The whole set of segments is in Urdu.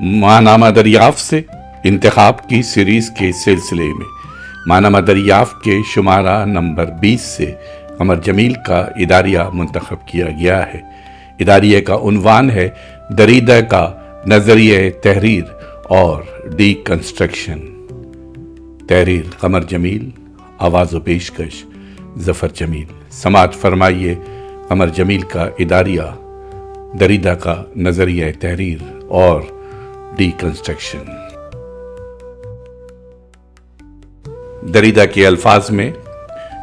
ماہنامہ دریافت سے انتخاب کی سیریز کے سلسلے میں ماہنامہ دریافت کے شمارہ نمبر 20 سے قمر جمیل کا اداریہ منتخب کیا گیا ہے۔ اداریہ کا عنوان ہے دریدہ کا نظریہ تحریر اور ڈی کنسٹرکشن۔ تحریر قمر جمیل، آواز و پیشکش ظفر جمیل۔ سماعت فرمائیے قمر جمیل کا اداریہ دریدہ کا نظریہ تحریر اور ڈی کنسٹرکشن۔ دریدہ کے الفاظ میں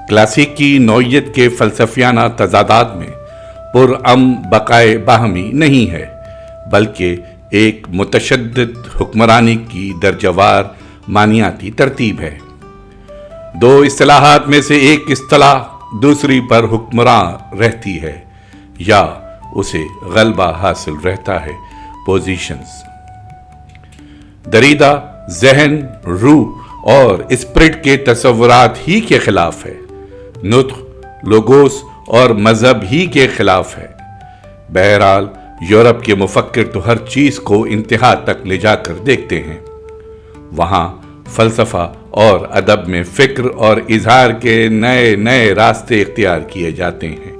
کلاسیکی نوعیت کے فلسفیانہ تضادات میں پرام بقائے باہمی نہیں ہے، بلکہ ایک متشدد حکمرانی کی درجہ وار معنیاتی ترتیب ہے۔ دو اصطلاحات میں سے ایک اصطلاح دوسری پر حکمراں رہتی ہے یا اسے غلبہ حاصل رہتا ہے۔ پوزیشنز۔ دریدہ ذہن، روح اور اسپرٹ کے تصورات ہی کے خلاف ہے، نطق، لوگوس اور مذہب ہی کے خلاف ہے۔ بہرحال یورپ کے مفکر تو ہر چیز کو انتہا تک لے جا کر دیکھتے ہیں۔ وہاں فلسفہ اور ادب میں فکر اور اظہار کے نئے نئے راستے اختیار کیے جاتے ہیں۔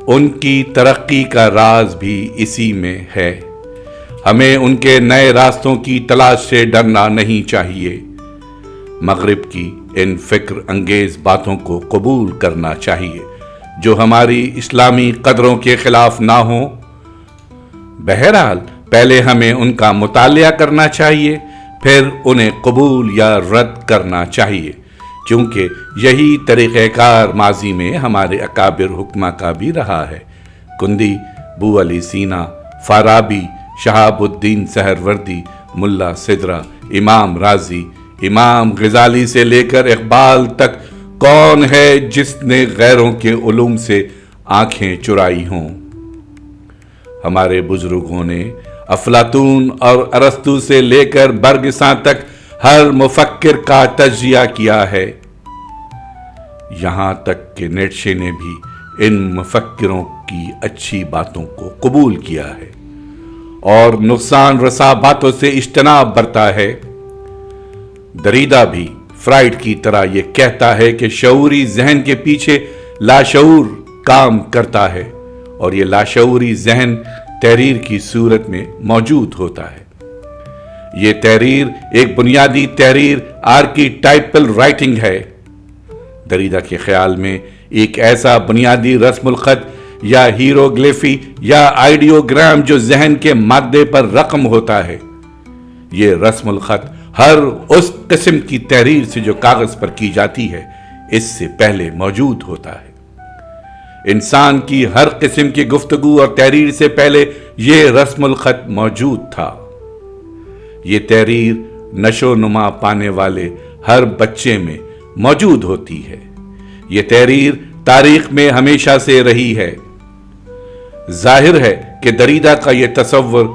ان کی ترقی کا راز بھی اسی میں ہے۔ ہمیں ان کے نئے راستوں کی تلاش سے ڈرنا نہیں چاہیے۔ مغرب کی ان فکر انگیز باتوں کو قبول کرنا چاہیے جو ہماری اسلامی قدروں کے خلاف نہ ہوں۔ بہرحال پہلے ہمیں ان کا مطالعہ کرنا چاہیے، پھر انہیں قبول یا رد کرنا چاہیے، چونکہ یہی طریقہ کار ماضی میں ہمارے اکابر حکماں کا بھی رہا ہے۔ کندی، بو علی سینا، فارابی، شہاب الدین سہروردی، ملا سدرہ، امام رازی، امام غزالی سے لے کر اقبال تک کون ہے جس نے غیروں کے علوم سے آنکھیں چرائی ہوں؟ ہمارے بزرگوں نے افلاطون اور ارسطو سے لے کر برگساں تک ہر مفکر کا تجزیہ کیا ہے۔ یہاں تک کہ نیٹشے نے بھی ان مفکروں کی اچھی باتوں کو قبول کیا ہے اور نقصان رسا باتوں سے اجتناب برتا ہے۔ دریدہ بھی فرائڈ کی طرح یہ کہتا ہے کہ شعوری ذہن کے پیچھے لاشعور کام کرتا ہے اور یہ لاشعوری ذہن تحریر کی صورت میں موجود ہوتا ہے۔ یہ تحریر ایک بنیادی تحریر آرکیٹائپل رائٹنگ ہے۔ دریدہ کے خیال میں ایک ایسا بنیادی رسم الخط یا ہیروگلیفی یا آئیڈیوگرام جو ذہن کے مادے پر رقم ہوتا ہے، یہ رسم الخط ہر اس قسم کی تحریر سے جو کاغذ پر کی جاتی ہے اس سے پہلے موجود ہوتا ہے۔ انسان کی ہر قسم کی گفتگو اور تحریر سے پہلے یہ رسم الخط موجود تھا۔ یہ تحریر نشو و نما پانے والے ہر بچے میں موجود ہوتی ہے۔ یہ تحریر تاریخ میں ہمیشہ سے رہی ہے۔ ظاہر ہے کہ دریدہ کا یہ تصور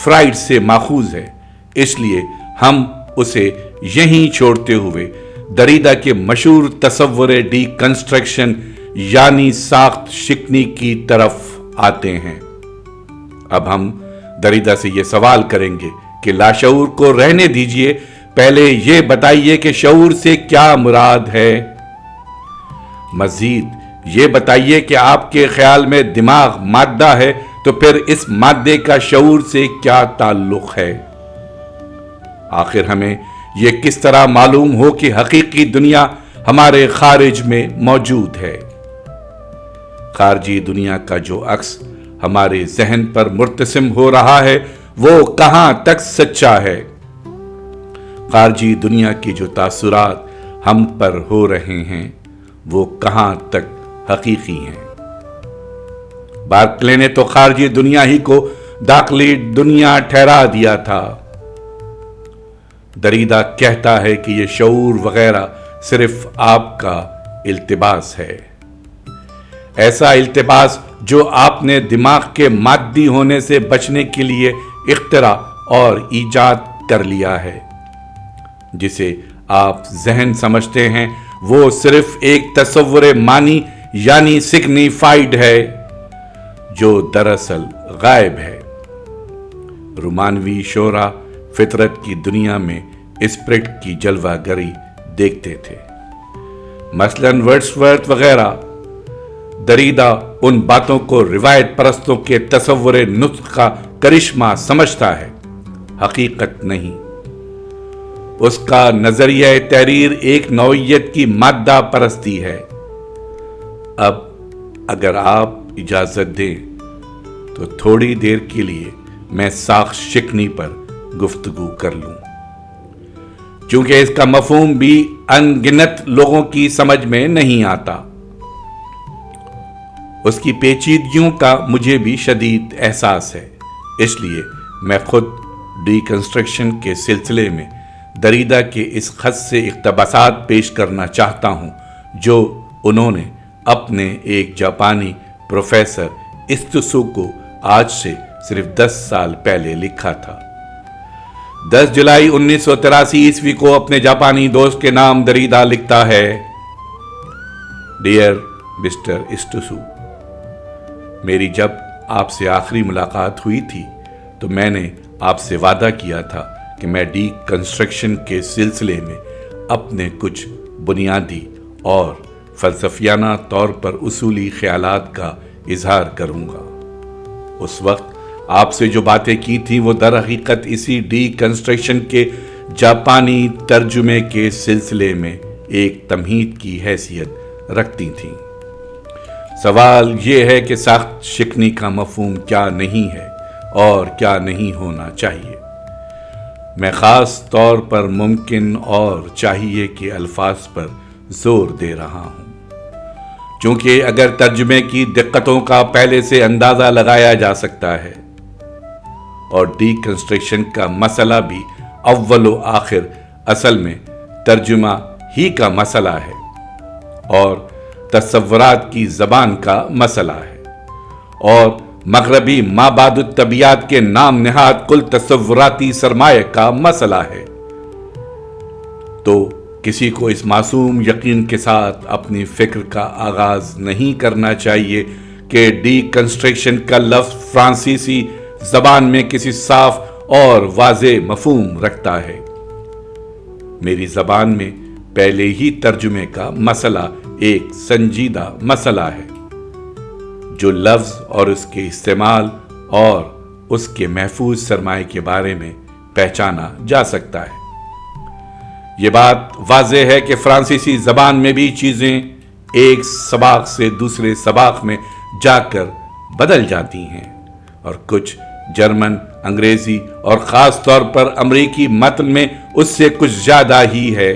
فرائڈ سے ماخوذ ہے، اس لیے ہم اسے یہیں چھوڑتے ہوئے دریدہ کے مشہور تصور ڈی کنسٹرکشن یعنی ساخت شکنی کی طرف آتے ہیں۔ اب ہم دریدہ سے یہ سوال کریں گے کہ لاشعور کو رہنے دیجئے، پہلے یہ بتائیے کہ شعور سے کیا مراد ہے؟ مزید یہ بتائیے کہ آپ کے خیال میں دماغ مادہ ہے تو پھر اس مادے کا شعور سے کیا تعلق ہے؟ آخر ہمیں یہ کس طرح معلوم ہو کہ حقیقی دنیا ہمارے خارج میں موجود ہے؟ خارجی دنیا کا جو عکس ہمارے ذہن پر مرتسم ہو رہا ہے وہ کہاں تک سچا ہے؟ خارجی دنیا کی جو تاثرات ہم پر ہو رہے ہیں وہ کہاں تک حقیقی ہیں؟ بارکلے نے تو خارجی دنیا ہی کو داخلی دنیا ٹھہرا دیا تھا۔ دریدہ کہتا ہے کہ یہ شعور وغیرہ صرف آپ کا التباس ہے، ایسا التباس جو آپ نے دماغ کے مادی ہونے سے بچنے کے لیے اختراع اور ایجاد کر لیا ہے۔ جسے آپ ذہن سمجھتے ہیں وہ صرف ایک تصور معنی یعنی سگنیفائڈ ہے جو دراصل غائب ہے۔ رومانوی شعرا فطرت کی دنیا میں اسپرٹ کی جلوہ گری دیکھتے تھے. مثلاً ورڈسورتھ وغیرہ. دریدہ ان باتوں کو روایت پرستوں کے تصور نطق کا کرشمہ سمجھتا ہے، حقیقت نہیں. اس کا نظریہ تحریر ایک نوعیت کی مادہ پرستی ہے. اب اگر آپ اجازت دیں تو تھوڑی دیر کے لیے میں ساخت شکنی پر گفتگو کر لوں، چونکہ اس کا مفہوم بھی ان گنت لوگوں کی سمجھ میں نہیں آتا. اس کی پیچیدگیوں کا مجھے بھی شدید احساس ہے. اس لیے میں خود ڈی کنسٹرکشن کے سلسلے میں دریدہ کے اس خط سے اقتباسات پیش کرنا چاہتا ہوں جو انہوں نے اپنے ایک جاپانی پروفیسر استسو کو آج سے صرف 10 سال پہلے لکھا تھا. 10 جولائی 1983 کو اپنے جاپانی دوست کے نام دریدہ لکھتا ہے: ڈیئر مسٹر استسو، میری جب آپ سے آخری ملاقات ہوئی تھی تو میں نے آپ سے وعدہ کیا تھا کہ میں ڈی کنسٹرکشن کے سلسلے میں اپنے کچھ بنیادی اور فلسفیانہ طور پر اصولی خیالات کا اظہار کروں گا. اس وقت آپ سے جو باتیں کی تھیں وہ در حقیقت اسی ڈی کنسٹرکشن کے جاپانی ترجمے کے سلسلے میں ایک تمہید کی حیثیت رکھتی تھیں. سوال یہ ہے کہ ساخت شکنی کا مفہوم کیا نہیں ہے اور کیا نہیں ہونا چاہیے. میں خاص طور پر ممکن اور چاہیے کے الفاظ پر زور دے رہا ہوں، چونکہ اگر ترجمے کی دقتوں کا پہلے سے اندازہ لگایا جا سکتا ہے اور ڈی کنسٹرکشن کا مسئلہ بھی اول و آخر اصل میں ترجمہ ہی کا مسئلہ ہے اور تصورات کی زبان کا مسئلہ ہے اور مغربی مابعد الطبیعات کے نام نہاد کل تصوراتی سرمایہ کا مسئلہ ہے، تو کسی کو اس معصوم یقین کے ساتھ اپنی فکر کا آغاز نہیں کرنا چاہیے کہ ڈی کنسٹرکشن کا لفظ فرانسیسی زبان میں کسی صاف اور واضح مفہوم رکھتا ہے. میری زبان میں پہلے ہی ترجمے کا مسئلہ ایک سنجیدہ مسئلہ ہے جو لفظ اور اس کے استعمال اور اس کے محفوظ سرمایہ کے بارے میں پہچانا جا سکتا ہے. یہ بات واضح ہے کہ فرانسیسی زبان میں بھی چیزیں ایک سباق سے دوسرے سباق میں جا کر بدل جاتی ہیں اور کچھ جرمن، انگریزی اور خاص طور پر امریکی متن میں اس سے کچھ زیادہ ہی ہے.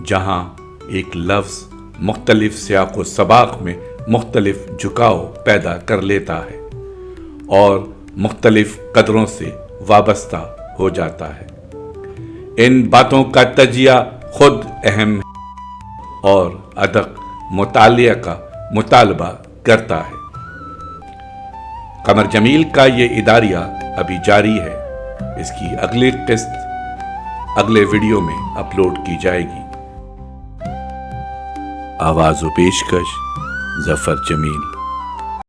جہاں ایک لفظ مختلف سیاق و سباق میں مختلف جھکاؤ پیدا کر لیتا ہے اور مختلف قدروں سے وابستہ ہو جاتا ہے. ان باتوں کا تجزیہ خود اہم ہے اور ادق مطالعہ کا مطالبہ کرتا ہے. قمر جمیل کا یہ اداریہ ابھی جاری ہے. اس کی اگلی قسط اگلے ویڈیو میں اپلوڈ کی جائے گی. آواز و پیشکش ظفر جمیل.